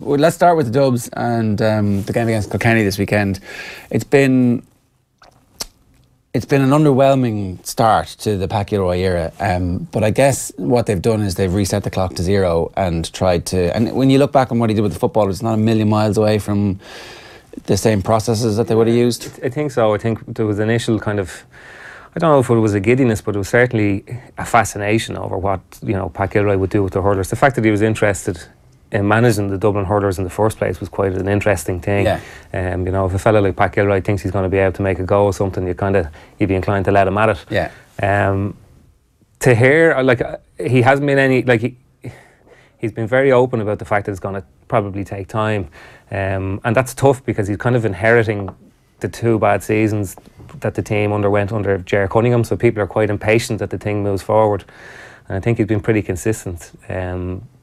Well, let's start with the Dubs and the game against Kilkenny this weekend. It's been an underwhelming start to the Parnell era, but I guess what they've done is they've reset the clock to zero and tried to. And when you look back on what he did with the football, it's not a million miles away from the same processes that they would have used. I think so. I think there was initial kind of, I don't know if it was a giddiness, but it was certainly a fascination over what Parnell would do with the hurlers. The fact that he was interested in managing the Dublin hurlers in the first place was quite an interesting thing. Yeah. If a fella like Parnell thinks he's going to be able to make a go or something, you'd be inclined to let him at it. Yeah. To hear, he hasn't been any, he's been very open about the fact that it's going to probably take time. And that's tough because he's kind of inheriting the two bad seasons that the team underwent under Ger and Eoin, so people are quite impatient that the thing moves forward. And I think he's been pretty consistent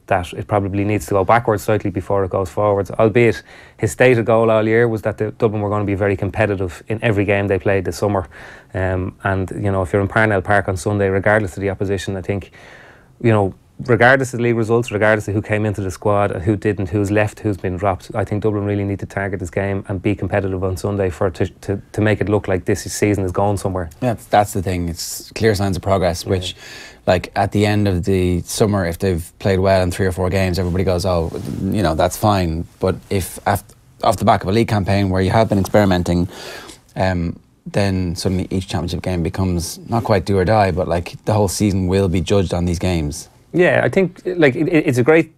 that it probably needs to go backwards slightly before it goes forwards, albeit his stated goal all year was that the Dublin were going to be very competitive in every game they played this summer. And if you're in Parnell Park on Sunday, regardless of the opposition, I think, regardless of the league results, regardless of who came into the squad, who didn't, who's left, who's been dropped, I think Dublin really need to target this game and be competitive on Sunday to make it look like this season is going somewhere. Yeah, that's the thing. It's clear signs of progress, which, at the end of the summer, if they've played well in 3 or 4 games, everybody goes, oh, that's fine. But if off the back of a league campaign where you have been experimenting, then suddenly each championship game becomes not quite do or die, but the whole season will be judged on these games. Yeah, I think it's a great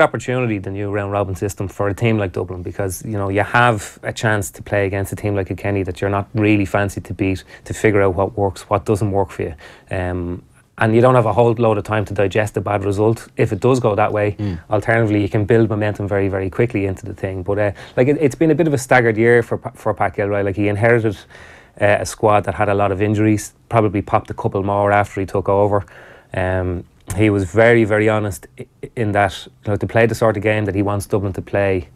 opportunity, the new round robin system, for a team like Dublin, because you have a chance to play against a team like Kilkenny that you're not really fancy to beat, to figure out what works, what doesn't work for you, and you don't have a whole load of time to digest a bad result if it does go that way. Alternatively, you can build momentum very, very quickly into the thing. But it's been a bit of a staggered year for Parnell. He inherited a squad that had a lot of injuries, probably popped a couple more after he took over. He was very, very honest in that to play the sort of game that he wants Dublin to play,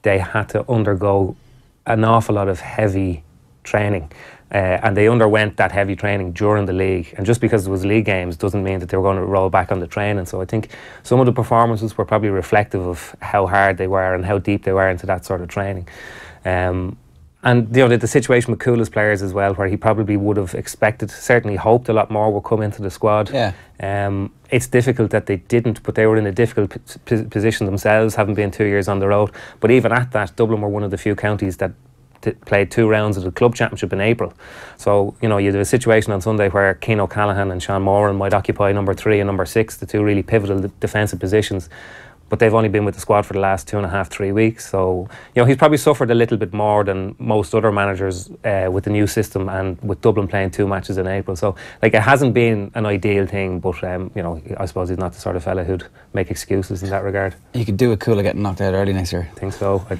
they had to undergo an awful lot of heavy training, and they underwent that heavy training during the league. And just because it was league games doesn't mean that they were going to roll back on the training. So I think some of the performances were probably reflective of how hard they were and how deep they were into that sort of training. And the situation with Coola's players as well, where he probably would have expected, certainly hoped a lot more would come into the squad. Yeah. It's difficult that they didn't, but they were in a difficult position themselves, having been 2 years on the road. But even at that, Dublin were one of the few counties that played 2 rounds of the club championship in April. So you have a situation on Sunday where Cian O'Callaghan and Sean Moran might occupy number 3 and number 6, the 2 really pivotal defensive positions. But they've only been with the squad for the last 2.5, 3 weeks. So, he's probably suffered a little bit more than most other managers with the new system, and with Dublin playing 2 matches in April. So, it hasn't been an ideal thing, but, I suppose he's not the sort of fella who'd make excuses in that regard. You could do it Cooler getting knocked out early next year. I think so. I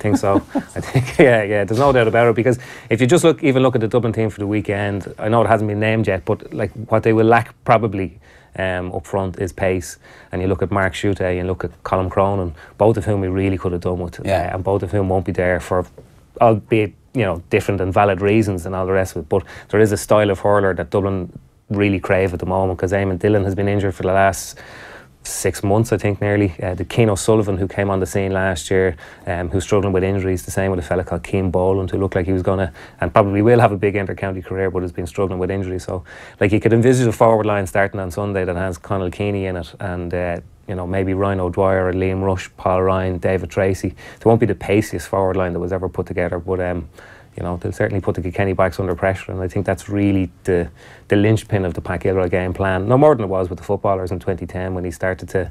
think, yeah, there's no doubt about it, because if you just look at the Dublin team for the weekend, I know it hasn't been named yet, but, what they will lack probably up front is pace. And you look at Mark Schutte and look at Colm Cronin, both of whom we really could have done with, and both of whom won't be there for, albeit different and valid reasons and all the rest of it. But there is a style of hurler that Dublin really crave at the moment, because Eamon Dillon has been injured for the last 6 months, I think, nearly. The Cian O'Sullivan, who came on the scene last year, who's struggling with injuries. The same with a fella called Cian Boland, who looked like he was going to, and probably will have a big inter-county career, but has been struggling with injuries. So, you could envisage a forward line starting on Sunday that has Conor Keaney in it, and maybe Ryan O'Dwyer or Liam Rush, Paul Ryan, David Tracy. It won't be the paciest forward line that was ever put together, but they'll certainly put the Kilkenny backs under pressure, and I think that's really the linchpin of the Parnell game plan. No more than it was with the footballers in 2010 when he started to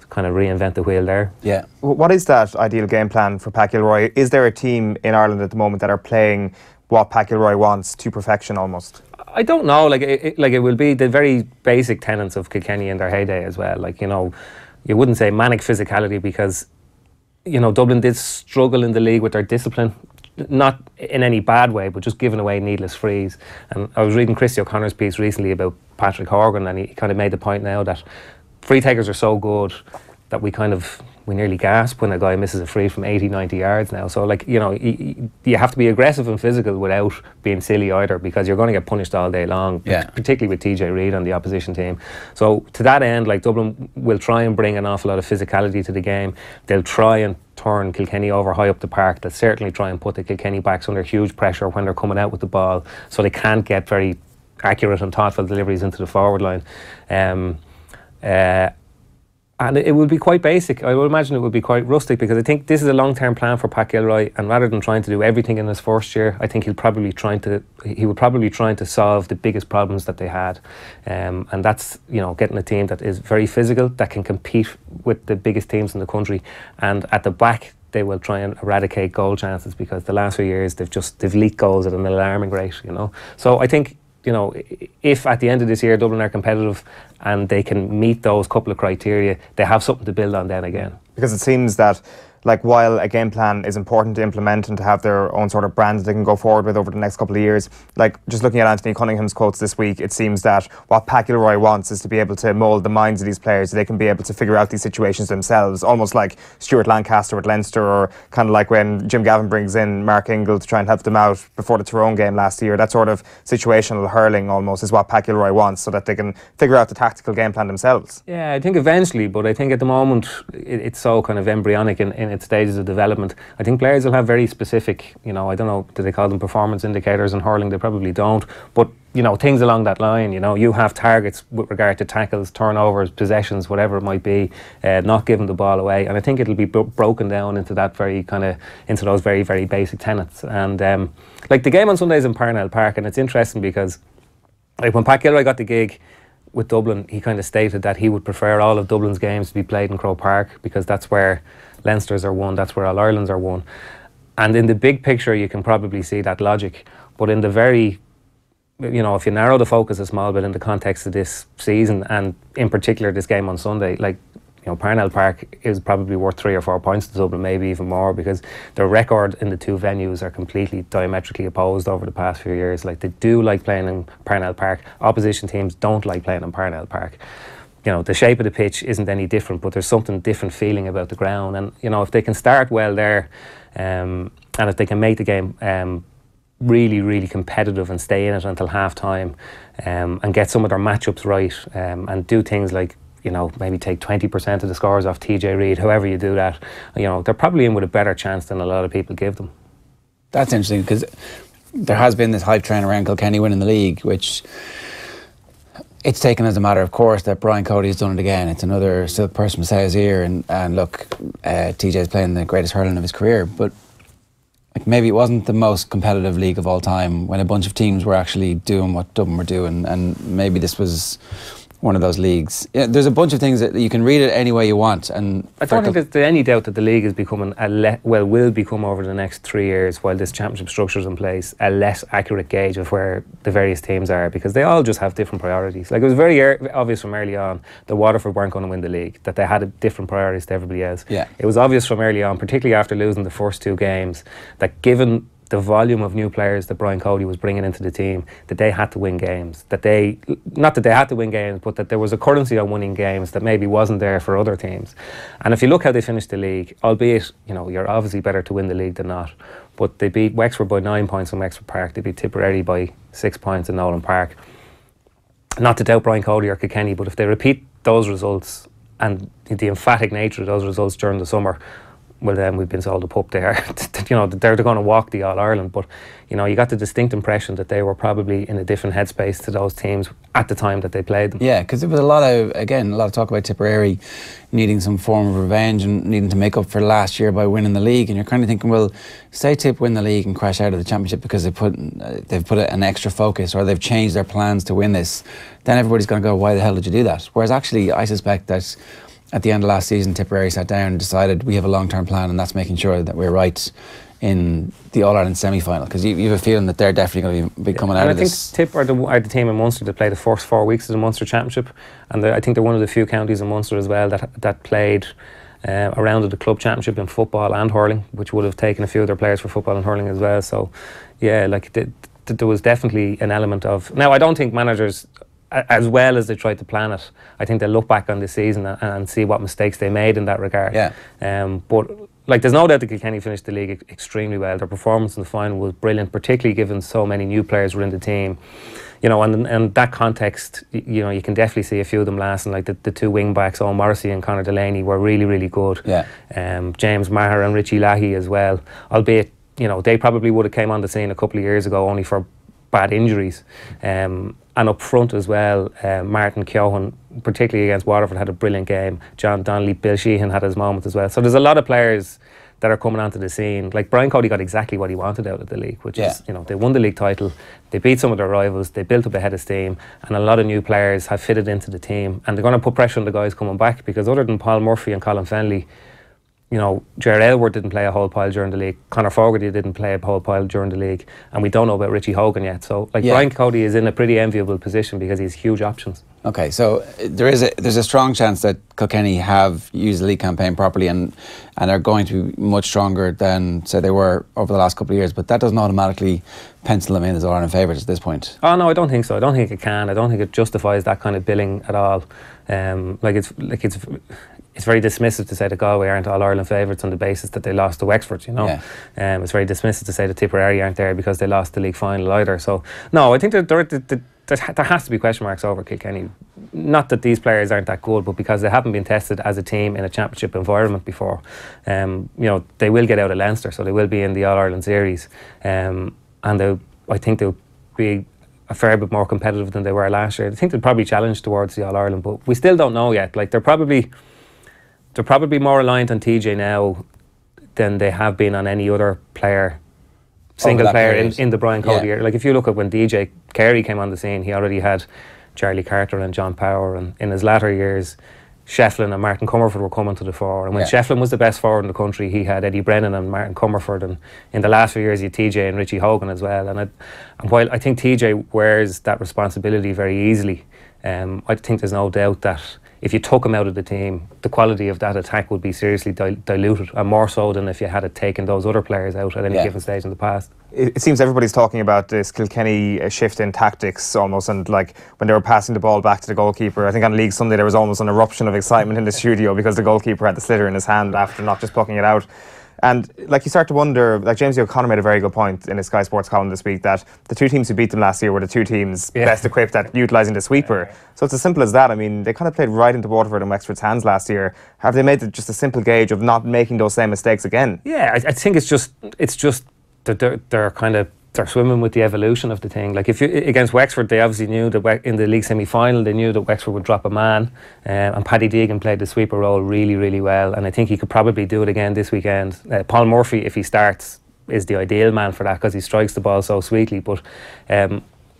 kind of reinvent the wheel there. Yeah. What is that ideal game plan for Parnell? Is there a team in Ireland at the moment that are playing what Parnell wants to perfection almost? I don't know. It will be the very basic tenets of Kilkenny in their heyday as well. You wouldn't say manic physicality, because Dublin did struggle in the league with their discipline. Not in any bad way, but just giving away needless frees. And I was reading Christy O'Connor's piece recently about Patrick Horgan, and he kind of made the point now that free takers are so good that we we nearly gasp when a guy misses a free from 80, 90 yards now. So, like, you know, you have to be aggressive and physical without being silly either, because you're going to get punished all day long, particularly with TJ Reid on the opposition team. So, to that end, like, Dublin will try and bring an awful lot of physicality to the game. They'll try and turn Kilkenny over high up the park. They'll certainly try and put the Kilkenny backs under huge pressure when they're coming out with the ball, so they can't get very accurate and thoughtful deliveries into the forward line. And it will be quite basic. I would imagine it would be quite rustic, because I think this is a long-term plan for Pat Gilroy, and rather than trying to do everything in his first year, I think he would probably trying to solve the biggest problems that they had, and that's, you know, getting a team that is very physical, that can compete with the biggest teams in the country, and at the back they will try and eradicate goal chances, because the last few years they've leaked goals at an alarming rate, you know. So I think, you know, if at the end of this year Dublin are competitive and they can meet those couple of criteria, they have something to build on then again. Because it seems that, like, while a game plan is important to implement and to have their own sort of brand that they can go forward with over the next couple of years, like, just looking at Anthony Cunningham's quotes this week, it seems that what Pat Gilroy wants is to be able to mould the minds of these players so they can be able to figure out these situations themselves, almost like Stuart Lancaster with Leinster, or kind of like when Jim Gavin brings in Mark Ingle to try and help them out before the Tyrone game last year. That sort of situational hurling almost is what Pat Gilroy wants, so that they can figure out the tactical game plan themselves. Yeah, I think eventually, but I think at the moment it's so kind of embryonic in its stages of development. I think players will have very specific, you know, I don't know, do they call them performance indicators in hurling? They probably don't, but, you know, things along that line. You know, you have targets with regard to tackles, turnovers, possessions, whatever it might be, not giving the ball away, and I think it'll be broken down into that into those very, very basic tenets. And like, the game on Sunday is in Parnell Park, and it's interesting because, like, when Pat Gilroy got the gig with Dublin, he kind of stated that he would prefer all of Dublin's games to be played in Croke Park, because that's where Leinster's are won, that's where All Ireland's are won. And in the big picture you can probably see that logic, but in the very, you know, if you narrow the focus a small bit in the context of this season, and in particular this game on Sunday, like, you know, Parnell Park is probably worth 3 or 4 points to Dublin, maybe even more, because their record in the two venues are completely diametrically opposed over the past few years. Like, they do like playing in Parnell Park. Opposition teams don't like playing in Parnell Park. You know, the shape of the pitch isn't any different, but there's something different feeling about the ground. And, you know, if they can start well there, and if they can make the game really, really competitive and stay in it until half time, and get some of their matchups right, and do things like, you know, maybe take 20% of the scores off TJ Reid, however you do that, you know, they're probably in with a better chance than a lot of people give them. That's interesting, because there has been this hype train around Kilkenny winning the league, which it's taken as a matter of course that Brian Cody's done it again. It's another silk purse from Messiah's ear, and look, TJ's playing the greatest hurling of his career, but like, maybe it wasn't the most competitive league of all time when a bunch of teams were actually doing what Dublin were doing, and maybe this was one of those leagues. Yeah, there's a bunch of things that you can read it any way you want, and I don't think there's any doubt that the league is becoming will become over the next 3 years, while this championship structure is in place, a less accurate gauge of where the various teams are, because they all just have different priorities. Like, it was very obvious from early on that Waterford weren't going to win the league, that they had different priorities to everybody else. Yeah. It was obvious from early on, particularly after losing the first 2 games, that given the volume of new players that Brian Cody was bringing into the team, that they had to win games. Not that they had to win games, but that there was a currency on winning games that maybe wasn't there for other teams. And if you look how they finished the league, albeit, you know, you're obviously better to win the league than not, but they beat Wexford by 9 points in Wexford Park, they beat Tipperary by 6 points in Nolan Park. Not to doubt Brian Cody or Kilkenny, but if they repeat those results, and the emphatic nature of those results during the summer, well, then we've been sold a pup there. You know, they're going to walk the All-Ireland, but, you know, you got the distinct impression that they were probably in a different headspace to those teams at the time that they played them. Yeah, because there was a lot of talk about Tipperary needing some form of revenge and needing to make up for last year by winning the league, and you're kind of thinking, well, say Tip win the league and crash out of the championship because they've put an extra focus, or they've changed their plans to win this, then everybody's going to go, why the hell did you do that? Whereas actually, I suspect that at the end of last season, Tipperary sat down and decided we have a long-term plan, and that's making sure that we're right in the All-Ireland semi-final, because you have a feeling that they're definitely going to be coming out of this. I think Tip are the team in Munster that played the first 4 weeks of the Munster Championship, and I think they're one of the few counties in Munster as well that played a round of the club championship in football and hurling, which would have taken a few of their players for football and hurling as well. So, yeah, like there was definitely an element of... Now, I don't think managers as well as they tried to plan it, I think they'll look back on this season and see what mistakes they made in that regard. But like, there's no doubt that Kilkenny finished the league extremely well. Their performance in the final was brilliant, particularly given so many new players were in the team. You know, and that context, you know, you can definitely see a few of them lasting. Like the two wing backs, Owen Morrissey and Conor Delaney, were really, really good. James Maher and Richie Leahy as well. Albeit, you know, they probably would have came on the scene a couple of years ago only for bad injuries. And up front as well, Martin Keown, particularly against Waterford, had a brilliant game. John Donnelly, Bill Sheehan had his moment as well. So there's a lot of players that are coming onto the scene. Like, Brian Cody got exactly what he wanted out of the league, which is, you know, they won the league title, they beat some of their rivals, they built up a head of steam, and a lot of new players have fitted into the team, and they're going to put pressure on the guys coming back, because other than Paul Murphy and Colin Fennelly, you know, Ger Aylward didn't play a whole pile during the league. Conor Fogarty didn't play a whole pile during the league, and we don't know about Richie Hogan yet. So, like, Brian Cody is in a pretty enviable position because he's huge options. Okay, so there's a strong chance that Kilkenny have used the league campaign properly and are going to be much stronger than, say, they were over the last couple of years. But that doesn't automatically pencil them in as All-Ireland favourites at this point. Oh no, I don't think so. I don't think it can. I don't think it justifies that kind of billing at all. It's very dismissive to say that Galway aren't All-Ireland favourites on the basis that they lost to Wexford, you know. It's very dismissive to say that Tipperary aren't there because they lost the league final either. So, no, I think there has to be question marks over Kilkenny. Not that these players aren't that good, but because they haven't been tested as a team in a championship environment before. You know, they will get out of Leinster, so they will be in the All-Ireland series. And I think they'll be a fair bit more competitive than they were last year. I think they'll probably challenge towards the All-Ireland, but we still don't know yet. Like, they're probably more reliant on TJ now than they have been on any other player, single player in the Brian Cody year. Like, if you look at when DJ Carey came on the scene, he already had Charlie Carter and John Power, and in his latter years, Shefflin and Martin Comerford were coming to the fore. And when Shefflin was the best forward in the country, he had Eddie Brennan and Martin Comerford, and in the last few years, he had TJ and Richie Hogan as well. And while I think TJ wears that responsibility very easily, I think there's no doubt that if you took him out of the team, the quality of that attack would be seriously diluted, and more so than if you had taken those other players out at any given stage in the past. It seems everybody's talking about this Kilkenny shift in tactics almost, and like when they were passing the ball back to the goalkeeper, I think on League Sunday there was almost an eruption of excitement in the studio because the goalkeeper had the sliotar in his hand after not just plucking it out. And like, you start to wonder, like James O'Connor made a very good point in his Sky Sports column this week, that the two teams who beat them last year were the two teams best equipped at utilising the sweeper. So it's as simple as that. I mean, they kind of played right into Waterford and Wexford's hands last year. Have they made just a simple gauge of not making those same mistakes again? Yeah, I think it's just that they're kind of, they're swimming with the evolution of the thing. Like, if you against Wexford, they obviously knew that in the league semi-final, they knew that Wexford would drop a man, and Paddy Deegan played the sweeper role really, really well, and I think he could probably do it again this weekend. Paul Murphy, if he starts, is the ideal man for that because he strikes the ball so sweetly. But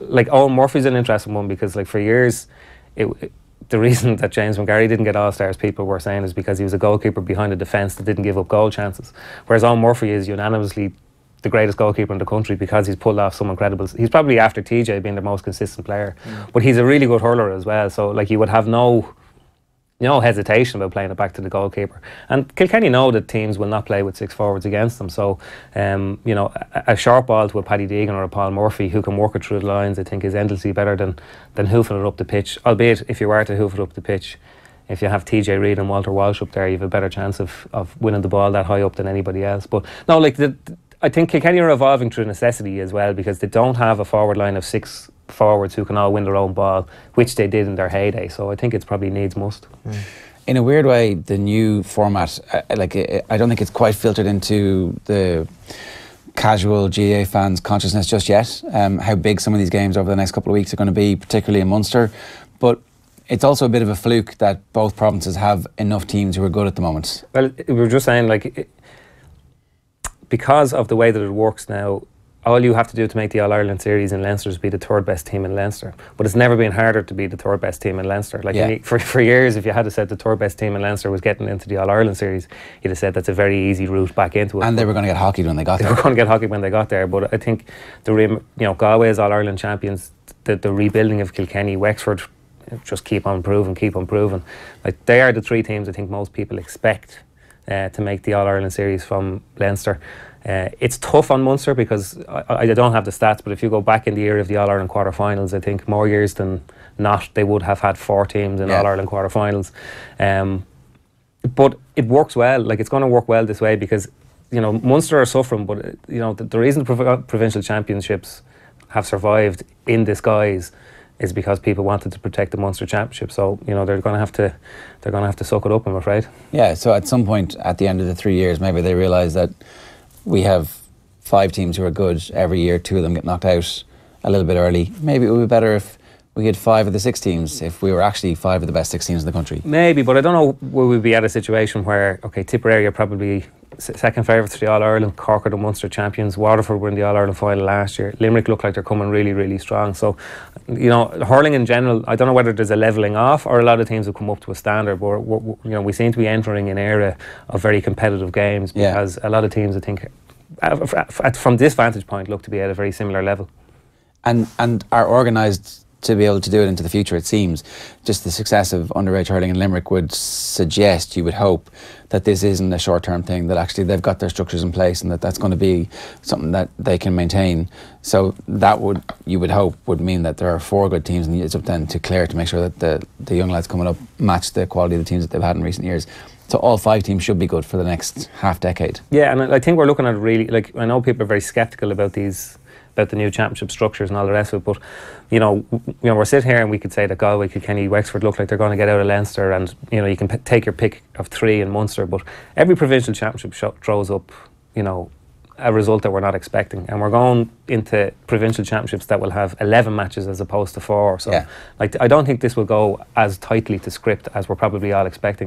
like, Owen Murphy's an interesting one because, like, for years, the reason that James McGarry didn't get All-Stars, people were saying, is because he was a goalkeeper behind a defence that didn't give up goal chances, whereas Owen Murphy is unanimously the greatest goalkeeper in the country because he's pulled off some incredible. He's probably, after TJ, being the most consistent player, but he's a really good hurler as well. So, like, you would have no hesitation about playing it back to the goalkeeper. And Kilkenny know that teams will not play with six forwards against them. So, you know, a short ball to a Paddy Deegan or a Paul Murphy who can work it through the lines, I think, is endlessly better than hoofing it up the pitch. Albeit, if you were to hoof it up the pitch, if you have TJ Reid and Walter Walsh up there, you have a better chance of winning the ball that high up than anybody else. But no, like, I think Kilkenny are evolving through necessity as well, because they don't have a forward line of six forwards who can all win their own ball, which they did in their heyday. So I think it's probably needs must. In a weird way, the new format, I don't think it's quite filtered into the casual GAA fans' consciousness just yet, how big some of these games over the next couple of weeks are going to be, particularly in Munster. But it's also a bit of a fluke that both provinces have enough teams who are good at the moment. Well, we were just saying, like, because of the way that it works now, all you have to do to make the All-Ireland series in Leinster is be the third best team in Leinster. But it's never been harder to be the third best team in Leinster. Like, for years, if you had said the third best team in Leinster was getting into the All-Ireland series, you'd have said that's a very easy route back into it. And they were going to get hockeyed when they got there. They were going to get hockeyed when they got there. But I think Galway is All-Ireland champions. The rebuilding of Kilkenny, Wexford, just keep on improving. Like, they are the three teams I think most people expect to make the All-Ireland series from Leinster. It's tough on Munster because I don't have the stats, but if you go back in the era of the All-Ireland quarter-finals, I think more years than not they would have had 4 teams in All-Ireland quarter-finals. But it works well. Like, it's going to work well this way because, you know, Munster are suffering, but you know the reason provincial championships have survived in disguise is because people wanted to protect the Munster Championship. So, you know, they're going to have to suck it up, I'm afraid. Yeah. So at some point at the end of the 3 years, maybe they realise that we have 5 teams who are good every year. 2 of them get knocked out a little bit early. Maybe it would be better if we had 5 of the 6 teams, if we were actually 5 of the best 6 teams in the country. Maybe, but I don't know, will we be at a situation where, okay, Tipperary are probably second favourites for the All-Ireland, Cork are the Munster champions, Waterford were in the All-Ireland final last year, Limerick look like they're coming really, really strong. So, you know, hurling in general, I don't know whether there's a levelling off or a lot of teams have come up to a standard, but you know, we seem to be entering an era of very competitive games because a lot of teams, I think, from this vantage point, look to be at a very similar level. And are organised to be able to do it into the future, it seems. Just the success of underage hurling in Limerick would suggest, you would hope, that this isn't a short-term thing, that actually they've got their structures in place and that that's going to be something that they can maintain. So that would, you would hope, would mean that there are 4 good teams, and it's up then to Clare to make sure that the young lads coming up match the quality of the teams that they've had in recent years. So all 5 teams should be good for the next half decade. Yeah, and I think we're looking at it really, like, I know people are very sceptical about the new championship structures and all the rest of it, but you know we're sitting here and we could say that Galway, Kilkenny, Wexford look like they're going to get out of Leinster, and you know you can take your pick of 3 in Munster, but every provincial championship throws up, you know, a result that we're not expecting, and we're going into provincial championships that will have 11 matches as opposed to 4. So like, I don't think this will go as tightly to script as we're probably all expecting it.